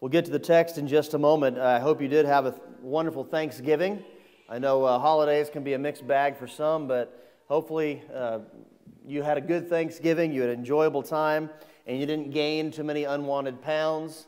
We'll get to the text in just a moment. I hope you did have a wonderful Thanksgiving. I know holidays can be a mixed bag for some, but hopefully you had a good Thanksgiving, you had an enjoyable time, and you didn't gain too many unwanted pounds.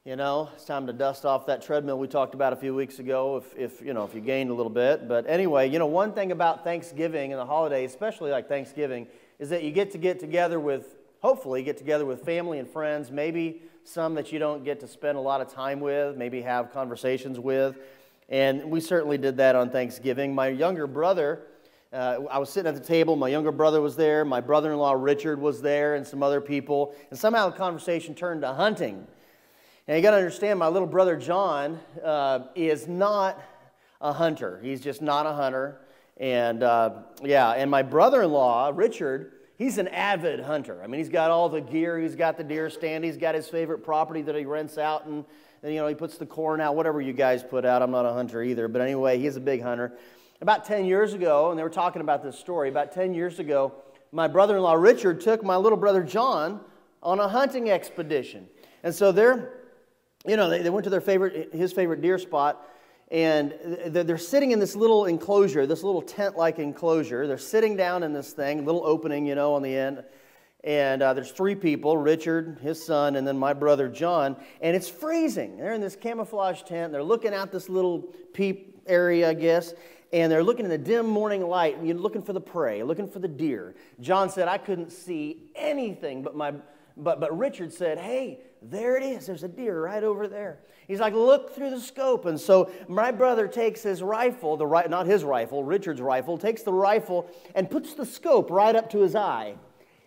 You know, it's time to dust off that treadmill we talked about a few weeks ago if you gained a little bit. But anyway, one thing about Thanksgiving and the holidays, especially like Thanksgiving, is that you get together with, hopefully get together with family and friends, maybe some that you don't get to spend a lot of time with, maybe have conversations with. And we certainly did that on Thanksgiving. My younger brother, I was sitting at the table, my younger brother was there, my brother-in-law Richard was there, and some other people. And somehow the conversation turned to hunting. And you got to understand, my little brother John is not a hunter. He's just not a hunter. And and my brother-in-law Richard, he's an avid hunter. I mean, he's got all the gear. He's got the deer stand. He's got his favorite property that he rents out, and he puts the corn out, whatever you guys put out. I'm not a hunter either, but anyway, he's a big hunter. About 10 years ago, and they were talking about this story, about 10 years ago, my brother-in-law Richard took my little brother John on a hunting expedition. And so they went to his favorite deer spot, and they're sitting in this little enclosure, this little tent-like enclosure. They're sitting down in this thing, little opening, on the end. And there's three people, Richard, his son, and then my brother John. And it's freezing. They're in this camouflage tent. They're looking out this little peep area, I guess. And they're looking in the dim morning light, and you're looking for the prey, looking for the deer. John said, I couldn't see anything, but Richard said, hey, there it is. There's a deer right over there. He's like, look through the scope. And so my brother takes his rifle, not his rifle, Richard's rifle, takes the rifle and puts the scope right up to his eye.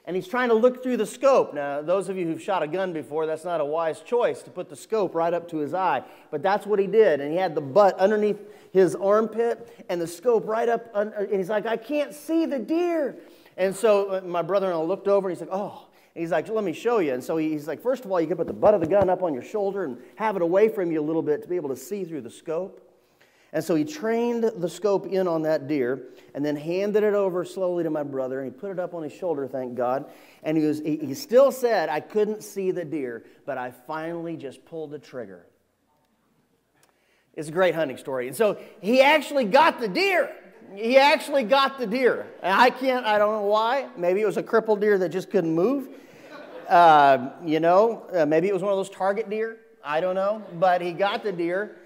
And he's trying to look through the scope. Now, those of you who've shot a gun before, that's not a wise choice to put the scope right up to his eye. But that's what he did. And he had the butt underneath his armpit and the scope right up. And he's like, I can't see the deer. And so my brother-in-law looked over and he's like, oh. And he's like, let me show you. And so he's like, first of all, you can put the butt of the gun up on your shoulder and have it away from you a little bit to be able to see through the scope. And so he trained the scope in on that deer and then handed it over slowly to my brother, and he put it up on his shoulder, thank God. And he still said, I couldn't see the deer, but I finally just pulled the trigger. It's a great hunting story. And so he actually got the deer. He actually got the deer. And I don't know why. Maybe it was a crippled deer that just couldn't move. Maybe it was one of those target deer. I don't know. But he got the deer.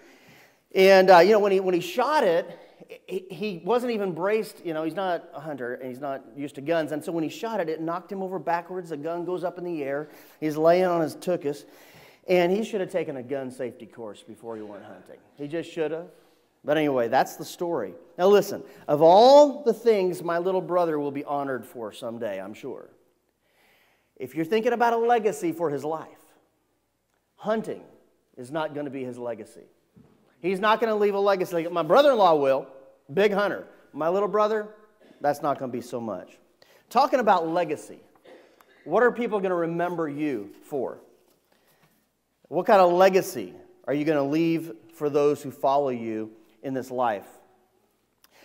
And, when he shot it, he wasn't even braced. He's not a hunter, and he's not used to guns. And so when he shot it, it knocked him over backwards. The gun goes up in the air. He's laying on his tuchus. And he should have taken a gun safety course before he went hunting. He just should have. But anyway, that's the story. Now listen, of all the things my little brother will be honored for someday, I'm sure, if you're thinking about a legacy for his life, hunting is not going to be his legacy. He's not going to leave a legacy. My brother-in-law will, big hunter. My little brother, that's not going to be so much. Talking about legacy, what are people going to remember you for? What kind of legacy are you going to leave for those who follow you in this life?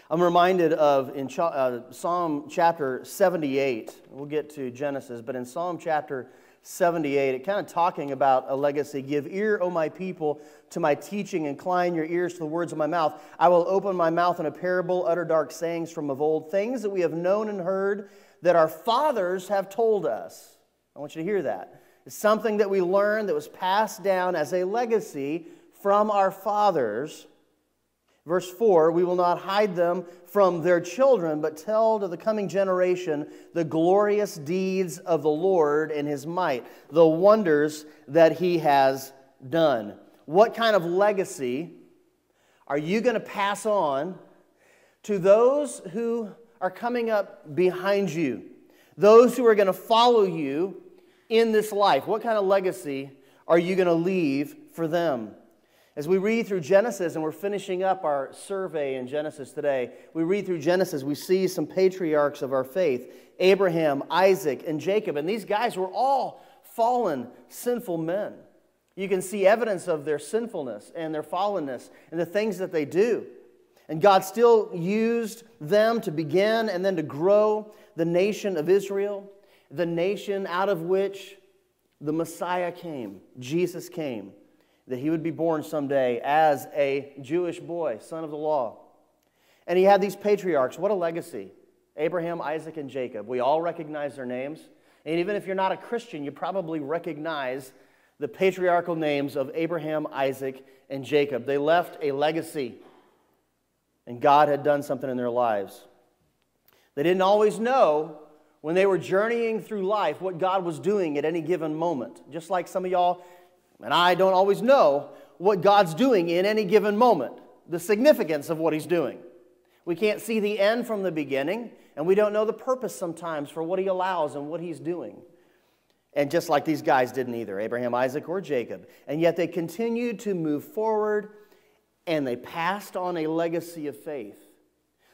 I'm reminded of in Psalm chapter 78. We'll get to Genesis, but in Psalm chapter 78, it kind of talking about a legacy. Give ear, O my people, to my teaching. Incline your ears to the words of my mouth. I will open my mouth in a parable, utter dark sayings from of old, things that we have known and heard, that our fathers have told us. I want you to hear that. It's something that we learned that was passed down as a legacy from our fathers. Verse 4, we will not hide them from their children, but tell to the coming generation the glorious deeds of the Lord and His might, the wonders that He has done. What kind of legacy are you going to pass on to those who are coming up behind you, those who are going to follow you in this life? What kind of legacy are you going to leave for them? As we read through Genesis, and we're finishing up our survey in Genesis today, we read through Genesis, we see some patriarchs of our faith, Abraham, Isaac, and Jacob. And these guys were all fallen, sinful men. You can see evidence of their sinfulness and their fallenness and the things that they do. And God still used them to begin and then to grow the nation of Israel, the nation out of which the Messiah came, Jesus came. that he would be born someday as a Jewish boy, son of the law. And he had these patriarchs. What a legacy. Abraham, Isaac, and Jacob. We all recognize their names. And even if you're not a Christian, you probably recognize the patriarchal names of Abraham, Isaac, and Jacob. They left a legacy, and God had done something in their lives. They didn't always know when they were journeying through life what God was doing at any given moment. Just like some of y'all and I don't always know what God's doing in any given moment, the significance of what He's doing. We can't see the end from the beginning, and we don't know the purpose sometimes for what He allows and what He's doing. And just like these guys didn't either, Abraham, Isaac, or Jacob. And yet they continued to move forward, and they passed on a legacy of faith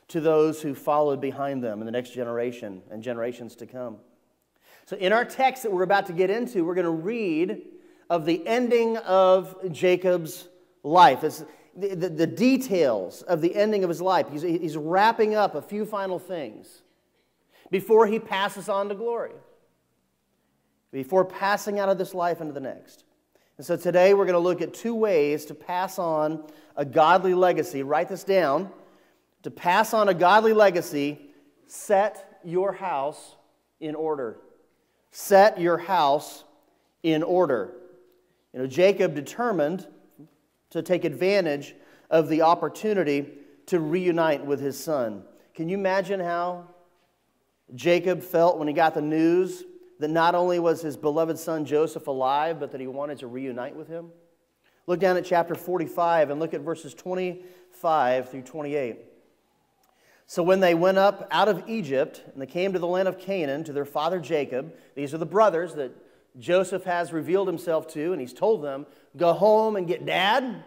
to those who followed behind them in the next generation and generations to come. So in our text that we're about to get into, we're going to read of the ending of Jacob's life. It's the details of the ending of his life. He's wrapping up a few final things before he passes on to glory, before passing out of this life into the next. And so today we're going to look at two ways to pass on a godly legacy. Write this down. To pass on a godly legacy, set your house in order. Set your house in order. You know, Jacob determined to take advantage of the opportunity to reunite with his son. Can you imagine how Jacob felt when he got the news that not only was his beloved son Joseph alive, but that he wanted to reunite with him? Look down at chapter 45 and look at verses 25 through 28. So when they went up out of Egypt and they came to the land of Canaan to their father Jacob, these are the brothers that Joseph has revealed himself to, and he's told them, go home and get Dad.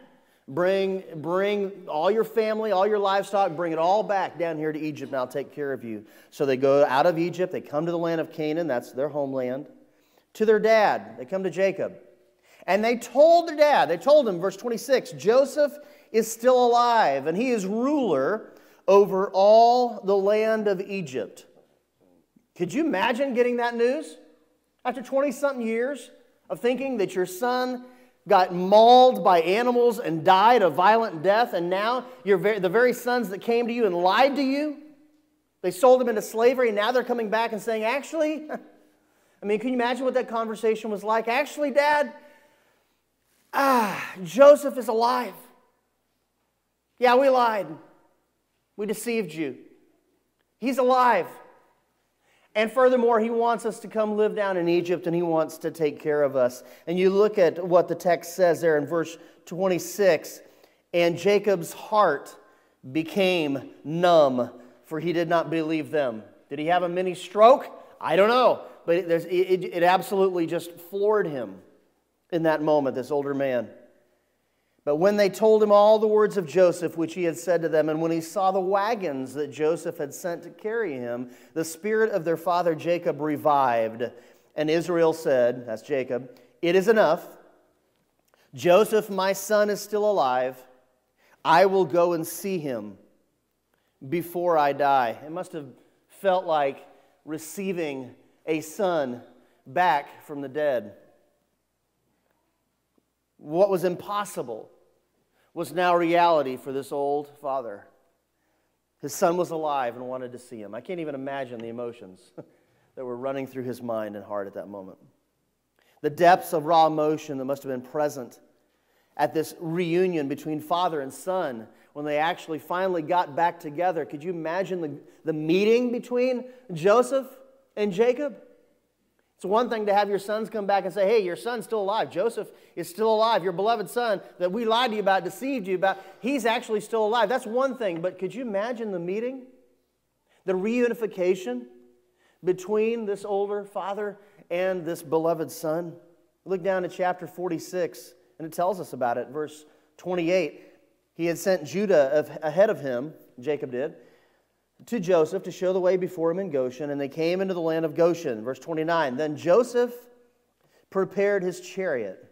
Bring all your family, all your livestock, bring it all back down here to Egypt, and I'll take care of you. So they go out of Egypt, they come to the land of Canaan, that's their homeland, to their dad. They come to Jacob. And they told their dad, they told him, verse 26, Joseph is still alive, and he is ruler over all the land of Egypt. Could you imagine getting that news? After 20-something years of thinking that your son got mauled by animals and died a violent death, and now the very sons that came to you and lied to you, they sold him into slavery, and now they're coming back and saying, actually, I mean, can you imagine what that conversation was like? Actually, Dad, Joseph is alive. Yeah, we lied. We deceived you. He's alive. And furthermore, he wants us to come live down in Egypt, and he wants to take care of us. And you look at what the text says there in verse 26, and Jacob's heart became numb, for he did not believe them. Did he have a mini stroke? I don't know. But it absolutely just floored him in that moment, this older man. But when they told him all the words of Joseph, which he had said to them, and when he saw the wagons that Joseph had sent to carry him, the spirit of their father Jacob revived. And Israel said, that's Jacob, it is enough. Joseph, my son, is still alive. I will go and see him before I die. It must have felt like receiving a son back from the dead. What was impossible was now reality for this old father. His son was alive and wanted to see him. I can't even imagine the emotions that were running through his mind and heart at that moment. The depths of raw emotion that must have been present at this reunion between father and son when they actually finally got back together. Could you imagine the meeting between Joseph and Jacob? It's one thing to have your sons come back and say, hey, your son's still alive. Joseph is still alive. Your beloved son that we lied to you about, deceived you about, he's actually still alive. That's one thing. But could you imagine the meeting? The reunification between this older father and this beloved son? Look down at chapter 46, and it tells us about it. Verse 28, he had sent Judah ahead of him, Jacob did, to Joseph to show the way before him in Goshen, and they came into the land of Goshen. Verse 29, then Joseph prepared his chariot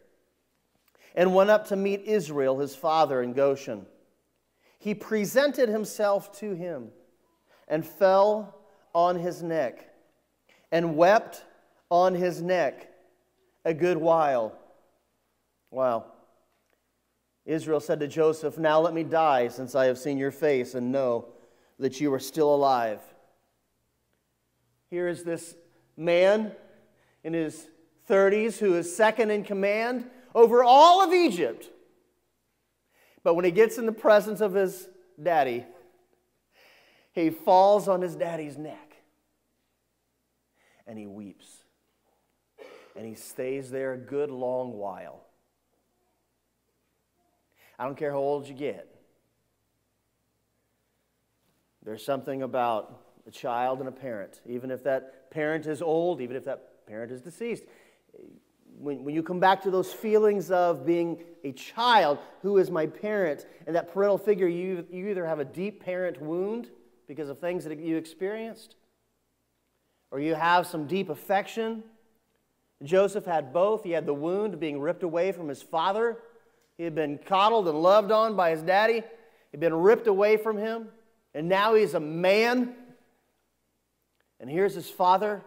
and went up to meet Israel, his father, in Goshen. He presented himself to him and fell on his neck and wept on his neck a good while. Wow. Israel said to Joseph, "Now let me die, since I have seen your face and know that you are still alive." Here is this man in his 30s who is second in command over all of Egypt. But when he gets in the presence of his daddy, he falls on his daddy's neck and he weeps. And he stays there a good long while. I don't care how old you get. There's something about a child and a parent, even if that parent is old, even if that parent is deceased. When you come back to those feelings of being a child, who is my parent, and that parental figure, you either have a deep parent wound because of things that you experienced, or you have some deep affection. Joseph had both. He had the wound of being ripped away from his father. He had been coddled and loved on by his daddy. He'd been ripped away from him, and now he's a man. And here's his father.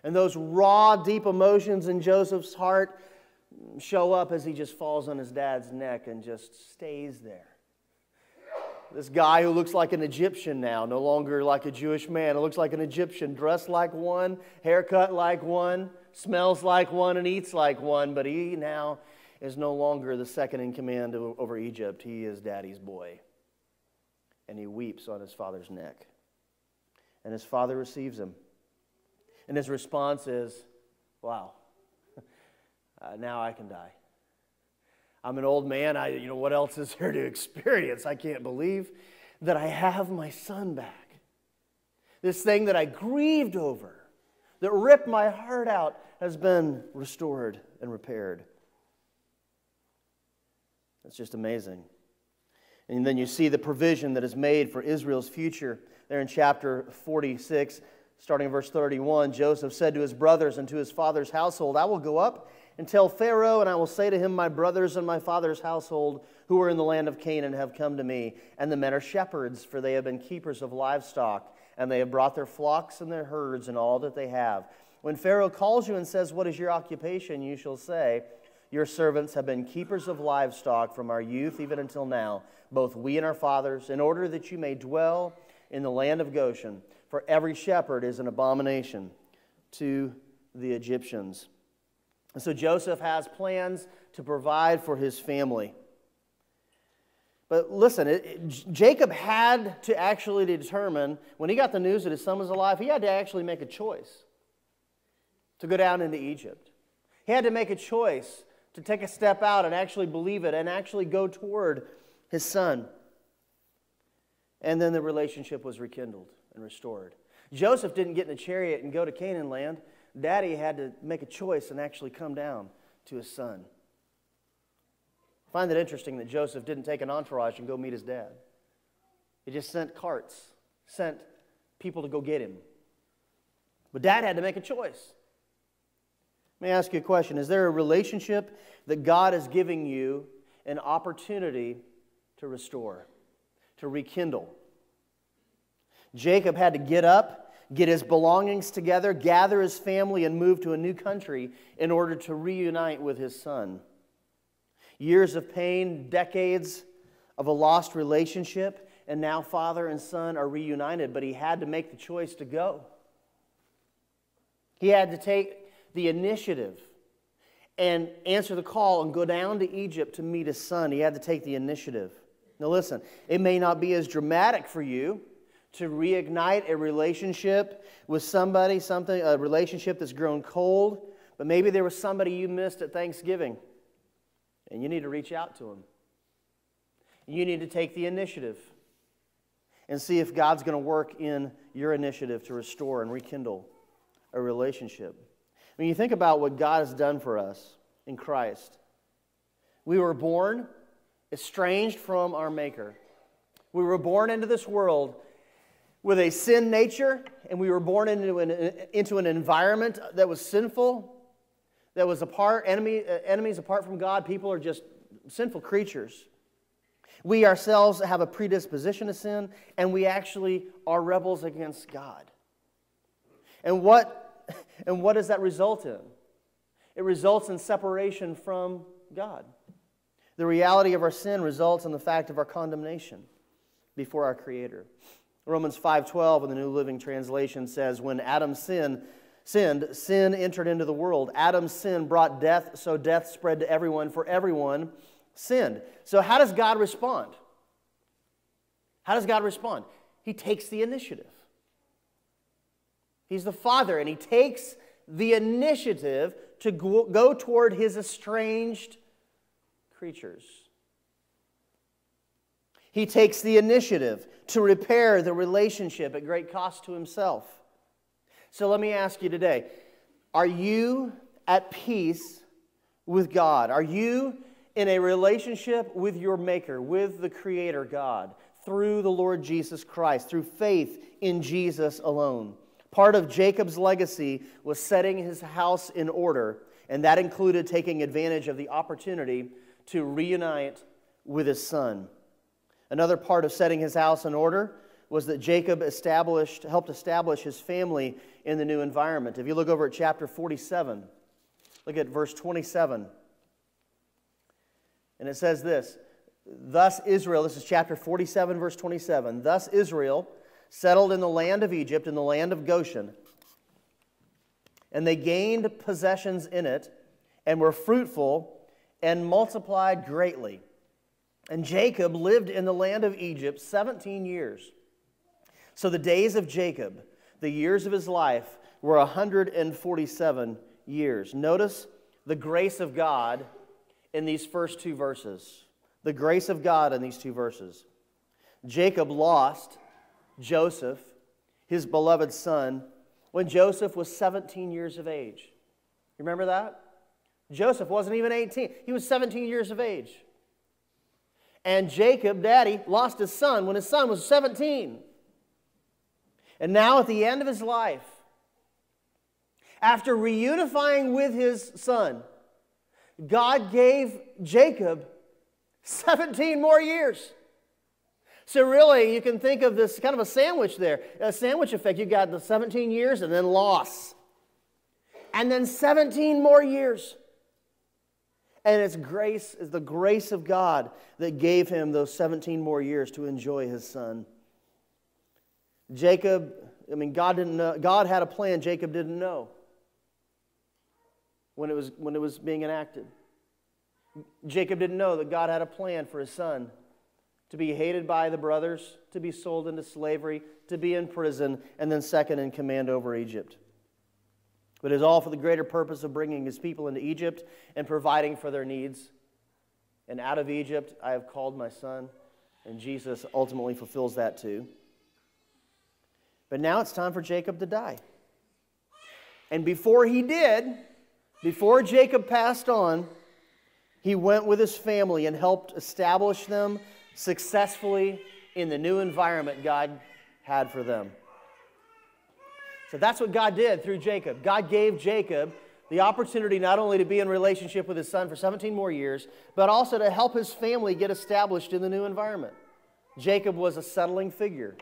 And those raw, deep emotions in Joseph's heart show up as he just falls on his dad's neck and just stays there. This guy who looks like an Egyptian now, no longer like a Jewish man. It looks like an Egyptian, dressed like one, haircut like one, smells like one, and eats like one. But he now is no longer the second in command over Egypt. He is daddy's boy. And he weeps on his father's neck. And his father receives him. And his response is, "Wow, now I can die. I'm an old man. What else is there to experience? I can't believe that I have my son back. This thing that I grieved over, that ripped my heart out, has been restored and repaired." It's just amazing. And then you see the provision that is made for Israel's future there in chapter 46. Starting in verse 31, Joseph said to his brothers and to his father's household, "I will go up and tell Pharaoh, and I will say to him, my brothers and my father's household who are in the land of Canaan have come to me. And the men are shepherds, for they have been keepers of livestock, and they have brought their flocks and their herds and all that they have. When Pharaoh calls you and says, 'What is your occupation?' you shall say, 'Your servants have been keepers of livestock from our youth even until now, both we and our fathers, in order that you may dwell in the land of Goshen. For every shepherd is an abomination to the Egyptians.'" And so Joseph has plans to provide for his family. But listen, Jacob had to actually determine, when he got the news that his son was alive, he had to actually make a choice to go down into Egypt. He had to make a choice to take a step out and actually believe it and actually go toward his son. And then the relationship was rekindled and restored. Joseph didn't get in a chariot and go to Canaan land. Daddy had to make a choice and actually come down to his son. I find it interesting that Joseph didn't take an entourage and go meet his dad. He just sent carts, sent people to go get him. But Dad had to make a choice. Let me ask you a question. Is there a relationship that God is giving you an opportunity to restore, to rekindle? Jacob had to get up, get his belongings together, gather his family, and move to a new country in order to reunite with his son. Years of pain, decades of a lost relationship, and now father and son are reunited, but he had to make the choice to go. He had to take the initiative and answer the call and go down to Egypt to meet his son. He had to take the initiative. Now listen, it may not be as dramatic for you to reignite a relationship with somebody, a relationship that's grown cold, but maybe there was somebody you missed at Thanksgiving, and you need to reach out to them. You need to take the initiative and see if God's going to work in your initiative to restore and rekindle a relationship. When you think about what God has done for us in Christ, we were born estranged from our Maker. We were born into this world with a sin nature, and we were born into an environment that was sinful, that was enemies apart from God. People are just sinful creatures. We ourselves have a predisposition to sin, and we actually are rebels against God. And what does that result in? It results in separation from God. The reality of our sin results in the fact of our condemnation before our Creator. Romans 5:12 in the New Living Translation says, when Adam sinned, sin entered into the world. Adam's sin brought death, so death spread to everyone, for everyone sinned. So how does God respond? How does God respond? He takes the initiative. He's the Father, and He takes the initiative to go toward His estranged creatures. He takes the initiative to repair the relationship at great cost to Himself. So let me ask you today, are you at peace with God? Are you in a relationship with your Maker, with the Creator God, through the Lord Jesus Christ, through faith in Jesus alone? Part of Jacob's legacy was setting his house in order, and that included taking advantage of the opportunity to reunite with his son. Another part of setting his house in order was that Jacob helped establish his family in the new environment. If you look over at chapter 47, look at verse 27. And it says this, thus Israel, this is chapter 47, verse 27, thus Israel settled in the land of Egypt, in the land of Goshen, and they gained possessions in it, and were fruitful, and multiplied greatly. And Jacob lived in the land of Egypt 17 years. So the days of Jacob, the years of his life, were 147 years. Notice the grace of God in these first two verses. The grace of God in these two verses. Jacob lost Joseph, his beloved son, when Joseph was 17 years of age. Remember that? Joseph wasn't even 18. He was 17 years of age. And Jacob, daddy, lost his son when his son was 17. And now at the end of his life, after reunifying with his son, God gave Jacob 17 more years. So really, you can think of this kind of a sandwich there, a sandwich effect. You got the 17 years and then loss. And then 17 more years. And it's the grace of God that gave him those 17 more years to enjoy his son. Jacob, God didn't know. God had a plan Jacob didn't know when it was being enacted. Jacob didn't know that God had a plan for his son to be hated by the brothers, to be sold into slavery, to be in prison, and then second in command over Egypt. But it is all for the greater purpose of bringing his people into Egypt and providing for their needs. And out of Egypt I have called my son, and Jesus ultimately fulfills that too. But now it's time for Jacob to die. And before he did, before Jacob passed on, he went with his family and helped establish them successfully in the new environment God had for them. So that's what God did through Jacob. God gave Jacob the opportunity not only to be in relationship with his son for 17 more years, but also to help his family get established in the new environment. Jacob was a settling figure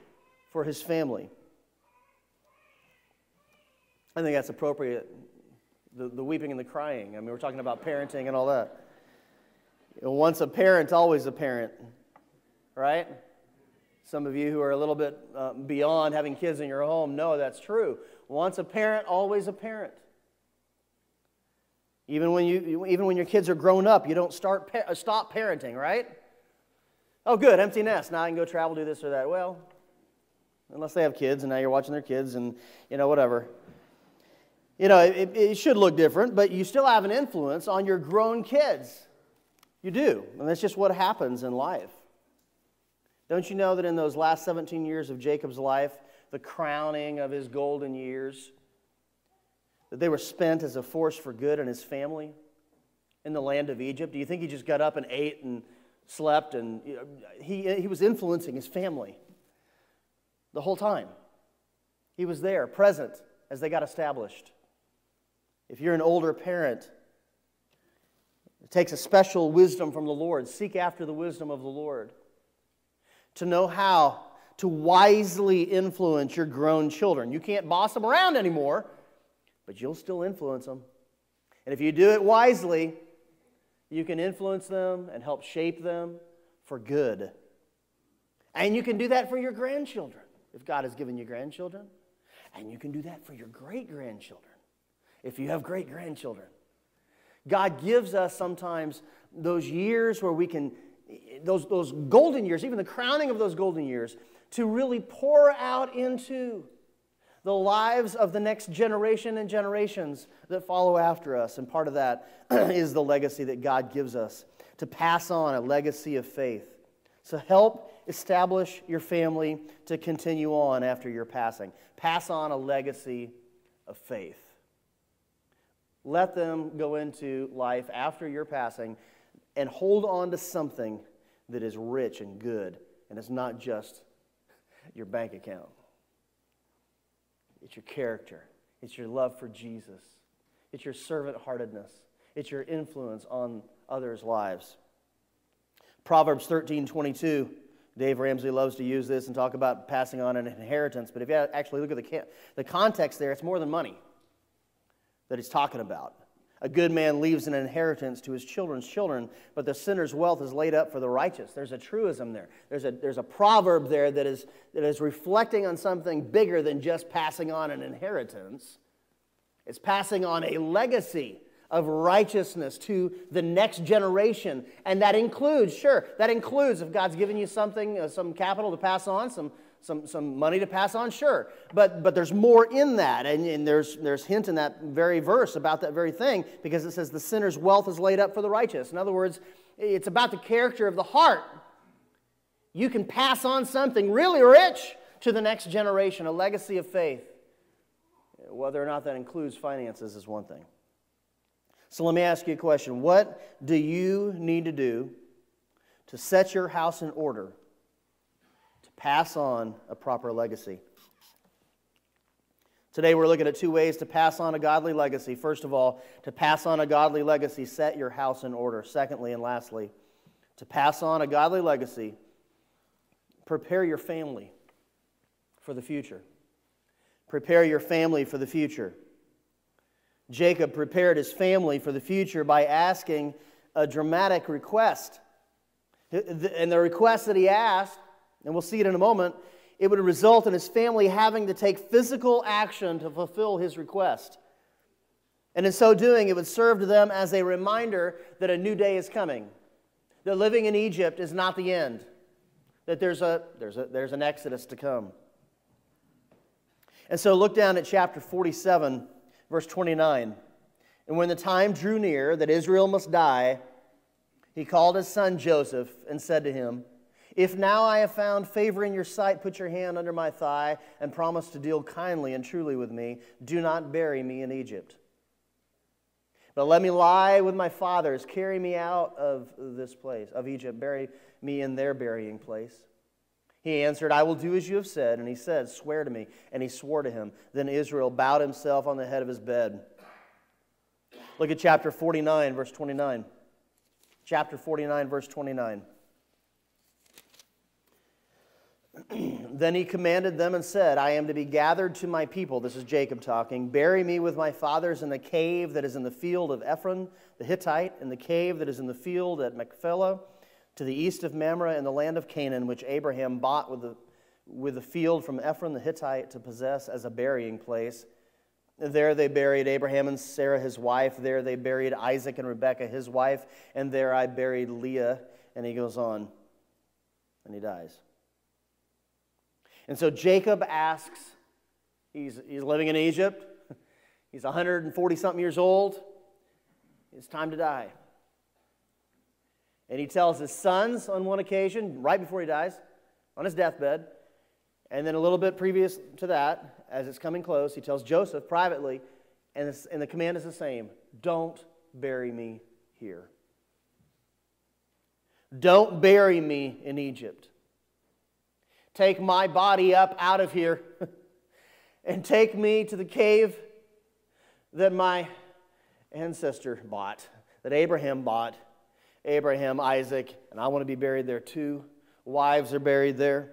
for his family. I think that's appropriate, the weeping and the crying. We're talking about parenting and all that. Once a parent, always a parent. Right? Some of you who are a little bit beyond having kids in your home know that's true. Once a parent, always a parent. Even when your kids are grown up, you don't stop parenting, right? Oh, good, empty nest. Now I can go travel, do this or that. Well, unless they have kids, and now you're watching their kids, and whatever. It should look different, but you still have an influence on your grown kids. You do, and that's just what happens in life. Don't you know that in those last 17 years of Jacob's life, the crowning of his golden years, that they were spent as a force for good in his family in the land of Egypt? Do you think he just got up and ate and slept? And he was influencing his family the whole time. He was there, present, as they got established. If you're an older parent, it takes a special wisdom from the Lord. Seek after the wisdom of the Lord to know how to wisely influence your grown children. You can't boss them around anymore, but you'll still influence them. And if you do it wisely, You can influence them and help shape them for good. And you can do that for your grandchildren, if God has given you grandchildren. And you can do that for your great-grandchildren, if you have great-grandchildren. God gives us sometimes those years where we can, those golden years, even the crowning of those golden years, to really pour out into the lives of the next generation and generations that follow after us. And part of that is the legacy that God gives us, to pass on a legacy of faith. So help establish your family to continue on after your passing. Pass on a legacy of faith. Let them go into life after your passing and hold on to something that is rich and good, and it's not just your bank account. It's your character. It's your love for Jesus. It's your servant-heartedness. It's your influence on others' lives. Proverbs 13:22. Dave Ramsey loves to use this and talk about passing on an inheritance. But if you actually look at the context there, it's more than money that he's talking about. A good man leaves an inheritance to his children's children, but the sinner's wealth is laid up for the righteous. There's a truism there. There's a proverb there that is reflecting on something bigger than just passing on an inheritance. It's passing on a legacy of righteousness to the next generation. And that includes, if God's given you something, some capital to pass on, some money to pass on, sure. But there's more in that, and there's hint in that very verse about that very thing, because it says the sinner's wealth is laid up for the righteous. In other words, it's about the character of the heart. You can pass on something really rich to the next generation, a legacy of faith. Whether or not that includes finances is one thing. So let me ask you a question. What do you need to do to set your house in order to pass on a proper legacy? Today we're looking at two ways to pass on a godly legacy. First of all, to pass on a godly legacy, set your house in order. Secondly and lastly, to pass on a godly legacy, prepare your family for the future. Prepare your family for the future. Jacob prepared his family for the future by asking a dramatic request. And the request that he asked, and we'll see it in a moment, it would result in his family having to take physical action to fulfill his request. And in so doing, it would serve to them as a reminder that a new day is coming. That living in Egypt is not the end. That there's an exodus to come. And so look down at chapter 47, verse 29. And when the time drew near that Israel must die, he called his son Joseph and said to him, "If now I have found favor in your sight, put your hand under my thigh and promise to deal kindly and truly with me. Do not bury me in Egypt, but let me lie with my fathers. Carry me out of this place, of Egypt. Bury me in their burying place." He answered, "I will do as you have said." And he said, "Swear to me." And he swore to him. Then Israel bowed himself on the head of his bed. Look at chapter 49, verse 29. Chapter 49, verse 29. Then he commanded them and said, "I am to be gathered to my people." This is Jacob talking. "Bury me with my fathers in the cave that is in the field of Ephron the Hittite, in the cave that is in the field at Machpelah, to the east of Mamre in the land of Canaan, which Abraham bought with the field from Ephron the Hittite to possess as a burying place. There they buried Abraham and Sarah his wife. There they buried Isaac and Rebekah his wife. And there I buried Leah." And he goes on, and he dies. And so Jacob asks, he's living in Egypt. He's 140-something years old. It's time to die. And he tells his sons on one occasion, right before he dies, on his deathbed, and then a little bit previous to that, as it's coming close, he tells Joseph privately, and the command is the same: don't bury me here. Don't bury me in Egypt. Take my body up out of here and take me to the cave that my ancestor bought, that Abraham bought. Abraham, Isaac, and I want to be buried there too. Wives are buried there.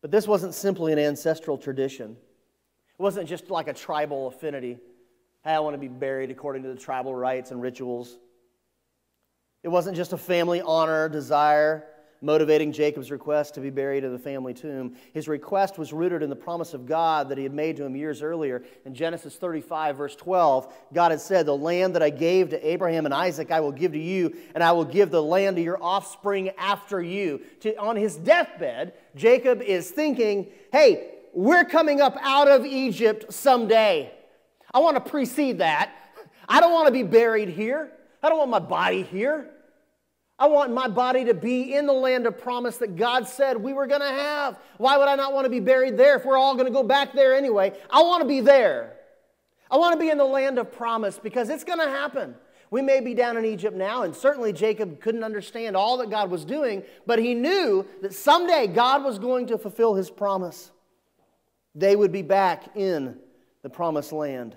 But this wasn't simply an ancestral tradition. It wasn't just like a tribal affinity. Hey, I want to be buried according to the tribal rites and rituals. It wasn't just a family honor, desire, motivating Jacob's request to be buried in the family tomb. His request was rooted in the promise of God that he had made to him years earlier. In Genesis 35, verse 12, God had said, "The land that I gave to Abraham and Isaac I will give to you, and I will give the land to your offspring after you." On his deathbed, Jacob is thinking, hey, we're coming up out of Egypt someday. I want to precede that. I don't want to be buried here. I don't want my body here. I want my body to be in the land of promise that God said we were going to have. Why would I not want to be buried there if we're all going to go back there anyway? I want to be there. I want to be in the land of promise because it's going to happen. We may be down in Egypt now, and certainly Jacob couldn't understand all that God was doing, but he knew that someday God was going to fulfill his promise. They would be back in the promised land.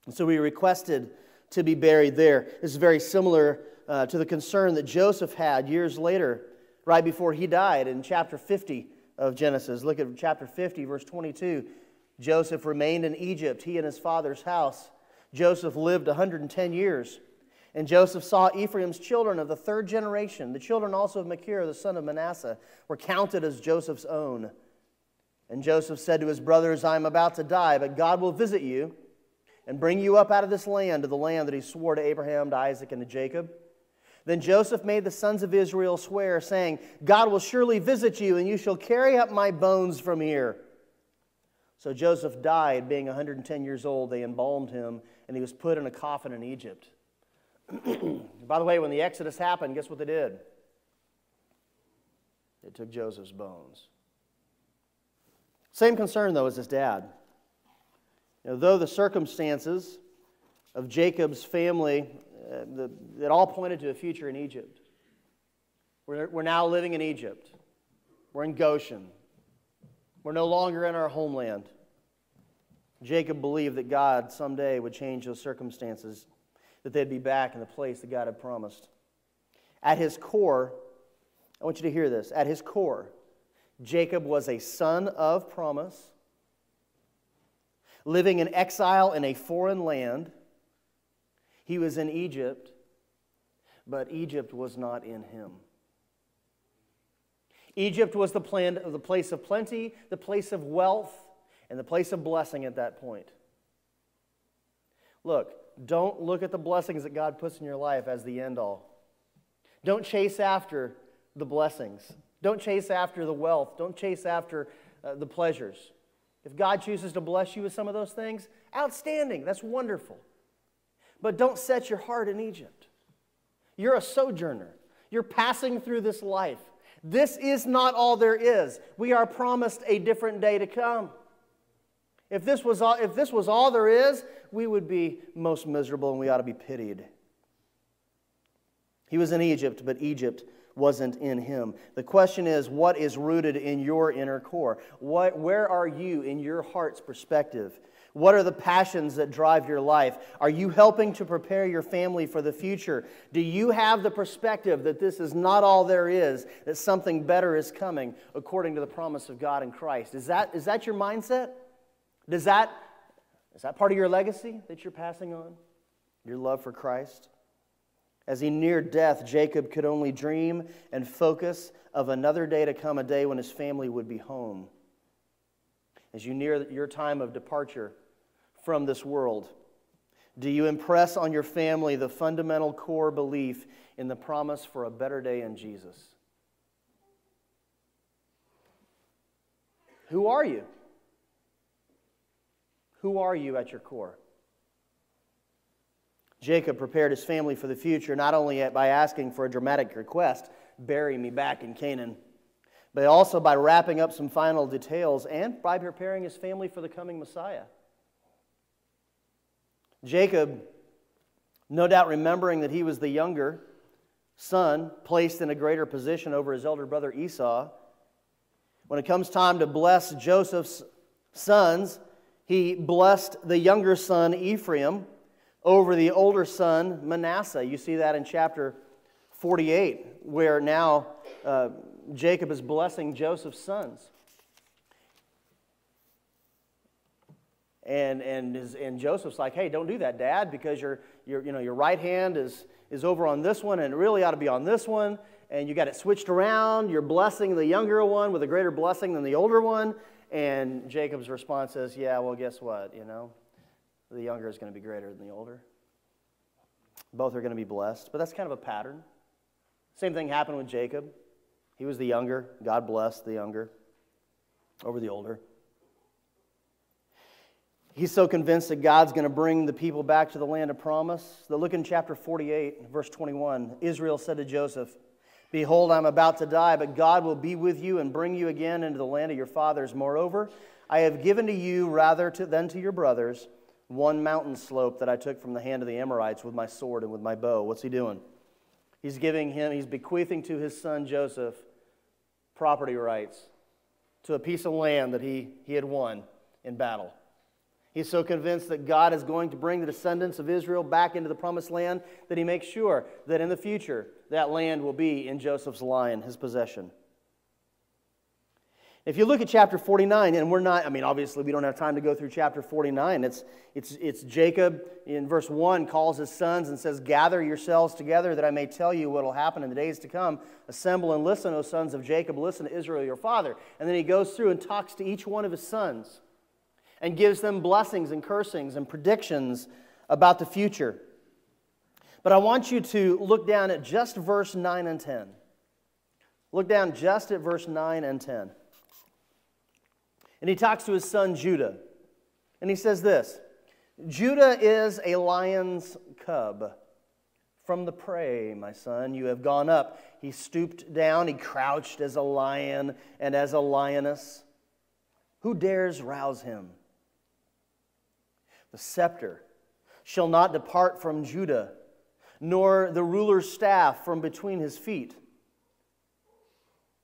And so he requested to be buried there. This is very similar to the concern that Joseph had years later, right before he died in chapter 50 of Genesis. Look at chapter 50, verse 22. Joseph remained in Egypt, he and his father's house. Joseph lived 110 years. And Joseph saw Ephraim's children of the third generation. The children also of Machir, the son of Manasseh, were counted as Joseph's own. And Joseph said to his brothers, "I am about to die, but God will visit you and bring you up out of this land to the land that he swore to Abraham, to Isaac, and to Jacob." Then Joseph made the sons of Israel swear, saying, "God will surely visit you, and you shall carry up my bones from here." So Joseph died, being 110 years old. They embalmed him, and he was put in a coffin in Egypt. By the way, when the Exodus happened, guess what they did? They took Joseph's bones. Same concern, though, as his dad. Though the circumstances of Jacob's family, it all pointed to a future in Egypt. We're now living in Egypt. We're in Goshen. We're no longer in our homeland. Jacob believed that God someday would change those circumstances, that they'd be back in the place that God had promised. At his core, I want you to hear this. At his core, Jacob was a son of promise, living in exile in a foreign land. He was in Egypt, but Egypt was not in him. Egypt was the place of plenty, the place of wealth, and the place of blessing at that point. Look, don't look at the blessings that God puts in your life as the end all. Don't chase after the blessings. Don't chase after the wealth. Don't chase after the pleasures. If God chooses to bless you with some of those things, outstanding. That's wonderful. But don't set your heart in Egypt. You're a sojourner. You're passing through this life. This is not all there is. We are promised a different day to come. If this was all there is, we would be most miserable and we ought to be pitied. He was in Egypt, but Egypt wasn't in him. The question is, what is rooted in your inner core? Where are you in your heart's perspective? What are the passions that drive your life? Are you helping to prepare your family for the future? Do you have the perspective that this is not all there is, that something better is coming according to the promise of God in Christ? Is that your mindset? Is that part of your legacy that you're passing on? Your love for Christ? As he neared death, Jacob could only dream and focus of another day to come, a day when his family would be home. As you near your time of departure from this world, do you impress on your family the fundamental core belief in the promise for a better day in Jesus? Who are you? Who are you at your core? Jacob prepared his family for the future not only by asking for a dramatic request, bury me back in Canaan, but also by wrapping up some final details and by preparing his family for the coming Messiah. Jacob, no doubt remembering that he was the younger son, placed in a greater position over his elder brother Esau, when it comes time to bless Joseph's sons, he blessed the younger son Ephraim over the older son Manasseh. You see that in chapter 48, where now Jacob is blessing Joseph's sons. And Joseph's like, hey, don't do that, Dad, because your right hand is over on this one, and it really ought to be on this one, and you got it switched around. You're blessing the younger one with a greater blessing than the older one. And Jacob's response is, yeah, well, guess what? The younger is going to be greater than the older. Both are going to be blessed, but that's kind of a pattern. Same thing happened with Jacob. He was the younger. God blessed the younger over the older. He's so convinced that God's going to bring the people back to the land of promise that look in chapter 48, verse 21. Israel said to Joseph, behold, I'm about to die, but God will be with you and bring you again into the land of your fathers. Moreover, I have given to you rather than to your brothers one mountain slope that I took from the hand of the Amorites with my sword and with my bow. What's he doing? He's bequeathing to his son Joseph property rights to a piece of land that he had won in battle. He's so convinced that God is going to bring the descendants of Israel back into the promised land that he makes sure that in the future that land will be in Joseph's line, his possession. If you look at chapter 49, and obviously we don't have time to go through chapter 49. It's Jacob in verse 1 calls his sons and says, gather yourselves together that I may tell you what will happen in the days to come. Assemble and listen, O sons of Jacob, listen to Israel your father. And then he goes through and talks to each one of his sons and gives them blessings and cursings and predictions about the future. But I want you to look down at just verse 9 and 10. Look down just at verse 9 and 10. And he talks to his son Judah. And he says this, Judah is a lion's cub. From the prey, my son, you have gone up. He stooped down, he crouched as a lion and as a lioness. Who dares rouse him? The scepter shall not depart from Judah, nor the ruler's staff from between his feet.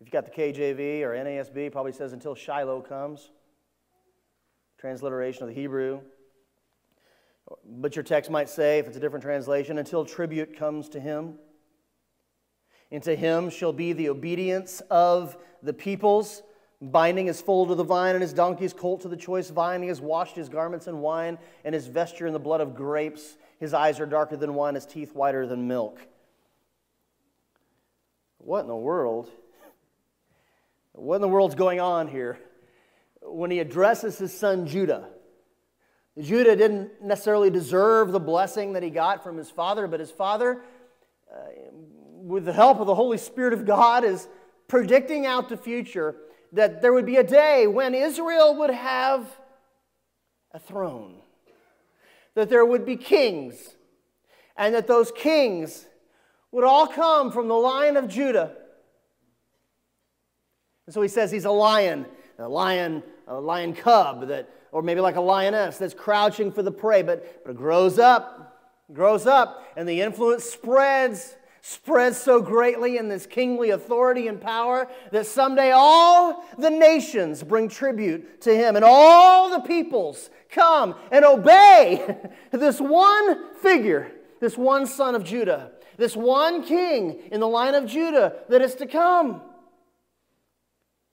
If you've got the KJV or NASB, it probably says until Shiloh comes. Transliteration of the Hebrew. But your text might say, if it's a different translation, until tribute comes to him. And to him shall be the obedience of the peoples, binding his foal to the vine and his donkey's colt to the choice vine. He has washed his garments in wine and his vesture in the blood of grapes. His eyes are darker than wine, his teeth whiter than milk. What in the world? What in the world's going on here? When he addresses his son Judah. Judah didn't necessarily deserve the blessing that he got from his father, but his father, with the help of the Holy Spirit of God, is predicting out the future that there would be a day when Israel would have a throne, that there would be kings, and that those kings would all come from the line of Judah. And so he says he's a lion cub, or maybe like a lioness that's crouching for the prey, but it grows up, and the influence spreads so greatly in this kingly authority and power that someday all the nations bring tribute to him, and all the peoples come and obey this one figure, this one son of Judah, this one king in the line of Judah that is to come.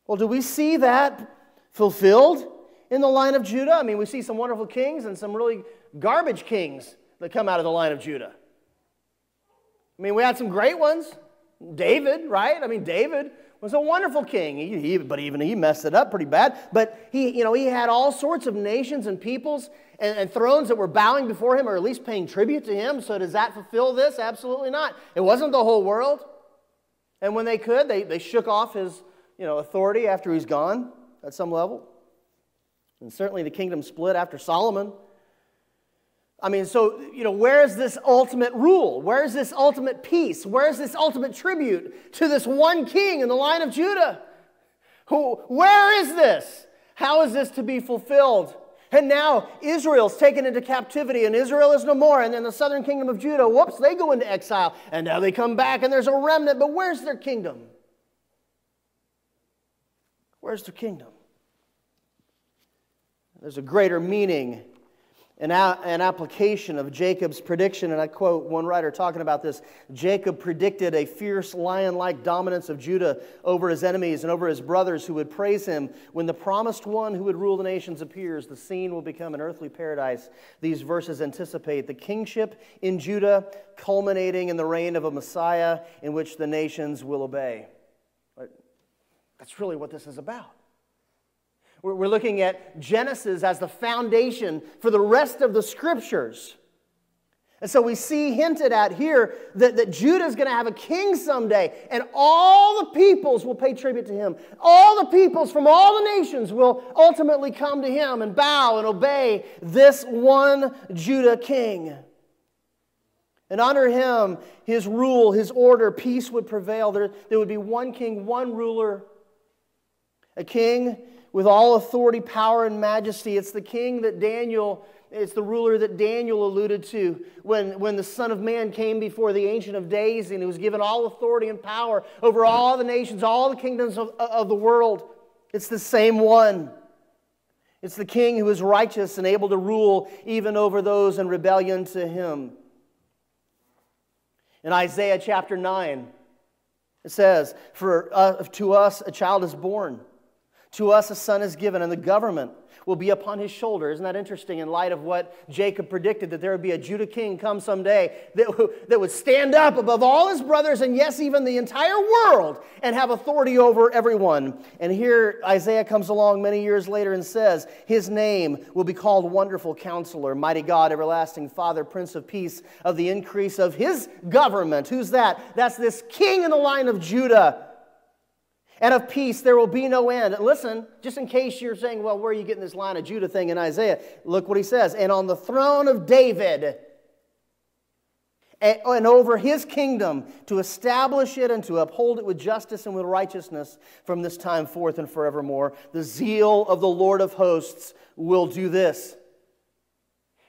Well, do we see that fulfilled in the line of Judah? I mean, we see some wonderful kings and some really garbage kings that come out of the line of Judah. I mean, we had some great ones. David, right? I mean, David was a wonderful king. But even he messed it up pretty bad. But he had all sorts of nations and peoples and thrones that were bowing before him, or at least paying tribute to him. So does that fulfill this? Absolutely not. It wasn't the whole world. And when they could, they shook off his authority after he's gone at some level. And certainly the kingdom split after Solomon. I mean, so, where is this ultimate rule? Where is this ultimate peace? Where is this ultimate tribute to this one king in the line of Judah? Where is this? How is this to be fulfilled? And now Israel's taken into captivity, and Israel is no more. And then the southern kingdom of Judah, whoops, they go into exile. And now they come back, and there's a remnant. But where's their kingdom? Where's their kingdom? There's a greater meaning An application of Jacob's prediction, and I quote one writer talking about this: Jacob predicted a fierce lion-like dominance of Judah over his enemies and over his brothers who would praise him. When the promised one who would rule the nations appears, the scene will become an earthly paradise. These verses anticipate the kingship in Judah, culminating in the reign of a Messiah in which the nations will obey. That's really what this is about. We're looking at Genesis as the foundation for the rest of the Scriptures. And so we see hinted at here that Judah is going to have a king someday, and all the peoples will pay tribute to him. All the peoples from all the nations will ultimately come to him and bow and obey this one Judah king. And under him, his rule, his order, peace would prevail. There would be one king, one ruler, a king with all authority, power, and majesty. It's the king that it's the ruler that Daniel alluded to when the Son of Man came before the Ancient of Days, and he was given all authority and power over all the nations, all the kingdoms of the world. It's the same one. It's the king who is righteous and able to rule even over those in rebellion to him. In Isaiah chapter 9, it says, to us a child is born. To us a son is given, and the government will be upon his shoulder. Isn't that interesting in light of what Jacob predicted, that there would be a Judah king come someday that would stand up above all his brothers and, yes, even the entire world, and have authority over everyone. And here Isaiah comes along many years later and says, his name will be called Wonderful Counselor, Mighty God, Everlasting Father, Prince of Peace. Of the increase of his government. Who's that? That's this king in the line of Judah. And of peace there will be no end. And listen, just in case you're saying, well, where are you getting this line of Judah thing in Isaiah? Look what he says. And on the throne of David, and over his kingdom, to establish it and to uphold it with justice and with righteousness from this time forth and forevermore. The zeal of the Lord of hosts will do this.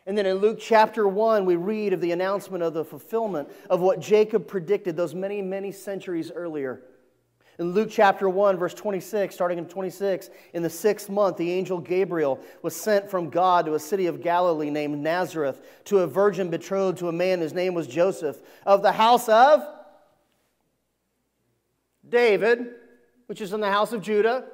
And then in Luke chapter 1, we read of the announcement of the fulfillment of what Jacob predicted those many, many centuries earlier. In Luke chapter 1, verse 26, starting in 26, in the 6th month, the angel Gabriel was sent from God to a city of Galilee named Nazareth, to a virgin betrothed to a man whose name was Joseph, of the house of David, which is in the house of Judah.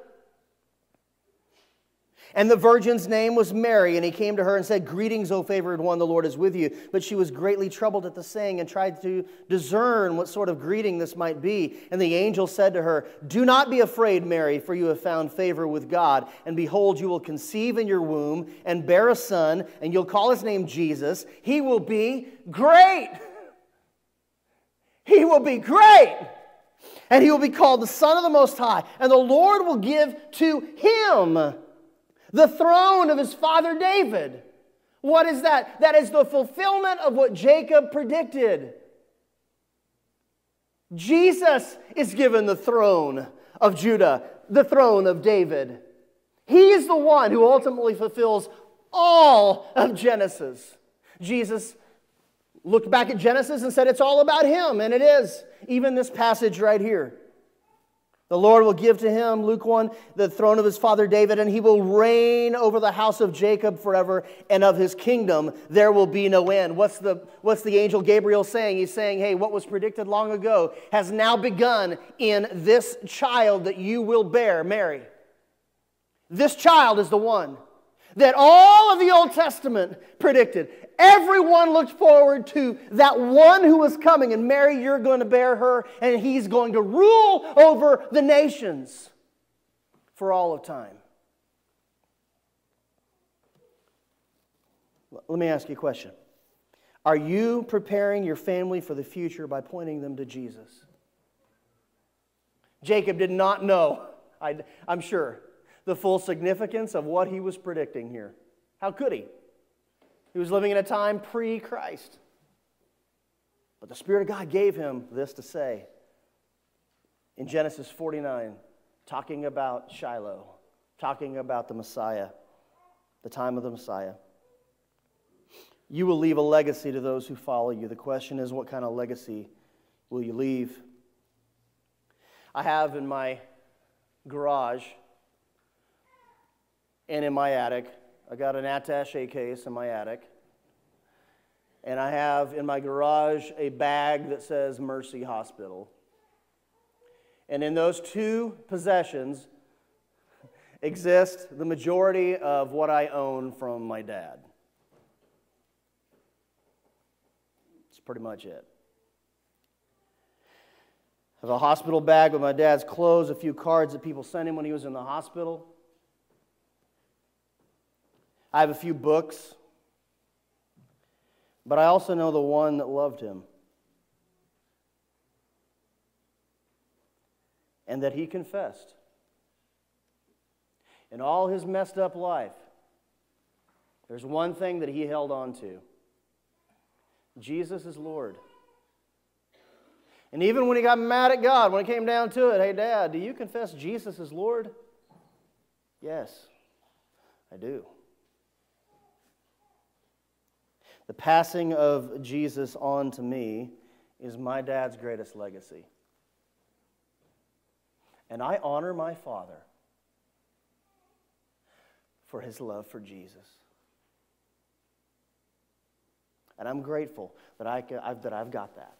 And the virgin's name was Mary, and he came to her and said, "Greetings, O favored one, the Lord is with you." But she was greatly troubled at the saying and tried to discern what sort of greeting this might be. And the angel said to her, "Do not be afraid, Mary, for you have found favor with God. And behold, you will conceive in your womb and bear a son, and you'll call his name Jesus. He will be great. He will be great. And he will be called the Son of the Most High. And the Lord will give to him the throne of his father David." What is that? That is the fulfillment of what Jacob predicted. Jesus is given the throne of Judah, the throne of David. He is the one who ultimately fulfills all of Genesis. Jesus looked back at Genesis and said it's all about him, and it is. Even this passage right here. The Lord will give to him, Luke 1, the throne of his father David, and he will reign over the house of Jacob forever, and of his kingdom there will be no end. What's the angel Gabriel saying? He's saying, hey, what was predicted long ago has now begun in this child that you will bear, Mary. This child is the one that all of the Old Testament predicted. Everyone looked forward to that one who was coming. And Mary, you're going to bear her, and he's going to rule over the nations for all of time. Let me ask you a question. Are you preparing your family for the future by pointing them to Jesus? Jacob did not know, I'm sure, the full significance of what he was predicting here. How could he? He was living in a time pre-Christ. But the Spirit of God gave him this to say in Genesis 49, talking about Shiloh, talking about the Messiah, the time of the Messiah. You will leave a legacy to those who follow you. The question is, what kind of legacy will you leave? I have in my garage and in my attic I got an attaché case in my attic. And I have in my garage a bag that says Mercy Hospital. And in those two possessions exist the majority of what I own from my dad. That's pretty much it. I have a hospital bag with my dad's clothes, a few cards that people sent him when he was in the hospital. I have a few books. But I also know the one that loved him. And that he confessed. In all his messed up life, there's one thing that he held on to. Jesus is Lord. And even when he got mad at God, when it came down to it, hey, Dad, do you confess Jesus is Lord? Yes, I do. The passing of Jesus on to me is my dad's greatest legacy. And I honor my father for his love for Jesus. And I'm grateful that I've got that.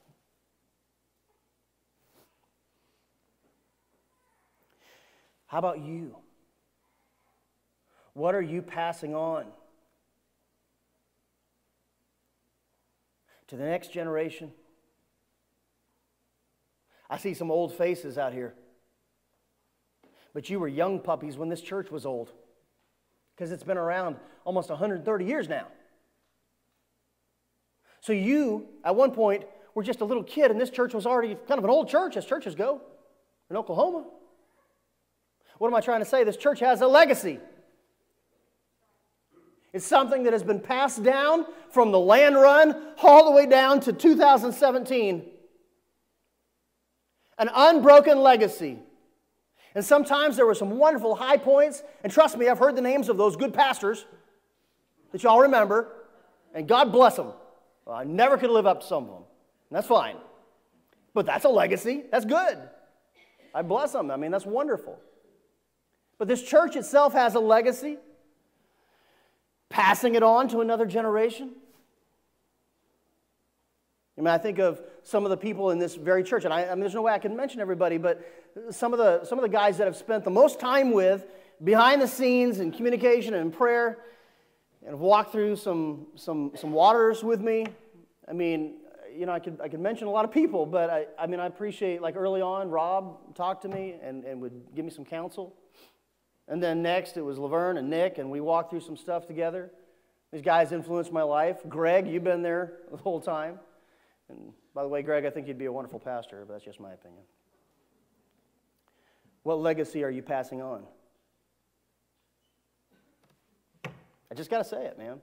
How about you? What are you passing on to the next generation? I see some old faces out here. But you were young puppies when this church was old, because it's been around almost 130 years now. So you, at one point, were just a little kid, and this church was already kind of an old church, as churches go, in Oklahoma. What am I trying to say? This church has a legacy. It's something that has been passed down from the land run all the way down to 2017. An unbroken legacy. And sometimes there were some wonderful high points. And trust me, I've heard the names of those good pastors that y'all remember. And God bless them. Well, I never could live up to some of them. And that's fine. But that's a legacy. That's good. I bless them. I mean, that's wonderful. But this church itself has a legacy. Passing it on to another generation. I mean, I think of some of the people in this very church, and I mean, there's no way I can mention everybody, but some of the guys that I've spent the most time with behind the scenes in communication and in prayer, and have walked through some waters with me. I mean, you know, I could mention a lot of people, but I mean, I appreciate, like early on, Rob talked to me and would give me some counsel. And then next, it was Laverne and Nick, and we walked through some stuff together. These guys influenced my life. Greg, you've been there the whole time. And by the way, Greg, I think you'd be a wonderful pastor, but that's just my opinion. What legacy are you passing on? I just got to say it, man.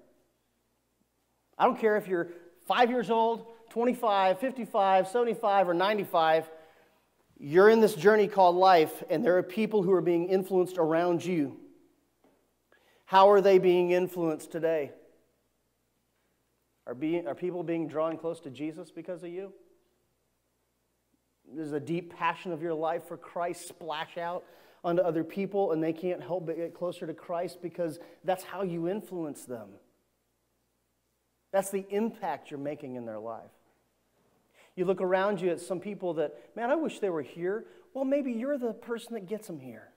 I don't care if you're 5 years old, 25, 55, 75, or 95. You're in this journey called life, and there are people who are being influenced around you. How are they being influenced today? Are people being drawn close to Jesus because of you? Does a deep passion of your life for Christ splash out onto other people, and they can't help but get closer to Christ because that's how you influence them? That's the impact you're making in their life. You look around you at some people that, man, I wish they were here. Well, maybe you're the person that gets them here.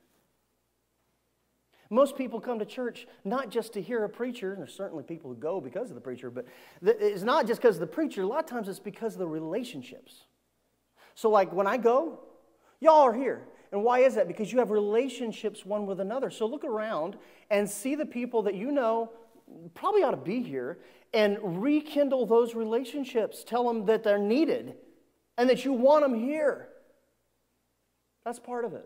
Most people come to church not just to hear a preacher, and there's certainly people who go because of the preacher, but it's not just because of the preacher. A lot of times it's because of the relationships. So like when I go, y'all are here. And why is that? Because you have relationships one with another. So look around and see the people that you know probably ought to be here and rekindle those relationships. Tell them that they're needed and that you want them here. That's part of it.